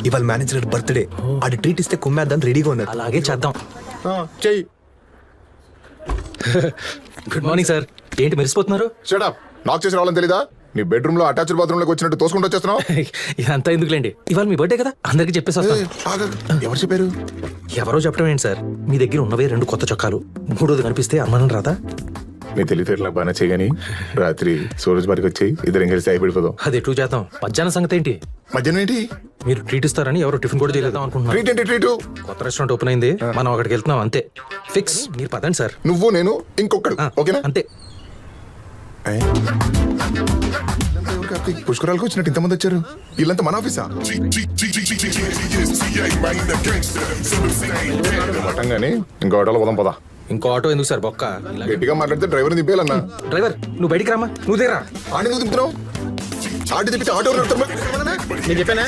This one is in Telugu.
ఇవాళ మేనేజర్ బర్త్డే, అది ట్రీట్ ఇస్తే కుమ్మేద్దాం రెడీగా ఉన్నారు. అలాగే చేద్దాం. చెయ్యి. Good morning sir. ఏంటి మెరిసిపోతున్నారు? షటప్, నాక్ చేసి రావాలని తెలీదా? నీ బెడ్రూమ్ లో అటాచ్డ్ బాత్రూమ్ లోకి వచ్చినట్టు తోసుకుంటూ వచ్చేస్తున్నావు. ఇదంతా ఎందుకులేండి, ఇవాళ మీ బర్త్డే కదా, అందరికి చెప్పేసి వస్తాను. ఎవరు చెప్పారు? ఎవరో చెప్పడం ఏంటి సార్, మీ దగ్గర ఉన్నవే 2 కొత్త చొక్కాలు, మూడోది కనిపిస్తే అనుమానం రాదా? నీ తెలివితేటలు నాకు బాగా చేయగాని రాత్రి సూరజ్ బారికి వచ్చి ఇద్దరం కలిసి అయిపోయిపోదాం. అది ఎటు చేద్దాం. మధ్యాహ్నం సంగతి ఏంటి? మధ్యాహ్నం ఏంటి? మీరు ట్రీట్ ఇస్తారని ఎవరో టిఫిన్ కూడా చేయలేదాం అనుకుంటున్నారు. ట్రీట్ ఏంటి ట్రీటు? కొత్త రెస్టారెంట్ ఓపెన్ అయింది, మనం అక్కడికి వెళ్తున్నాం అంతే. ఫిక్స్. మీరు పదండి సార్. నువ్వు నేను ఇంకొకడు, ఓకేనా? అంతే. పుష్కరాలకు వచ్చినట్టు ఇంతమంది వచ్చారు. వీళ్ళంతా మన ఆఫీసా? మటంగాని ఇంకో ఆటోలో పోదాం పదా. ఇంకో ఆటో ఎందుకు సార్ బొక్క? గట్టిగా మాట్లాడితే డ్రైవర్ దింపేయాలన్నా. డ్రైవర్ నువ్వు బయటికి రామా, నువ్వు దిగరా. ఆడి నువ్వు దింపుతున్నావు, ఆడి తిప్పితే ఆటో నేను చెప్పానా?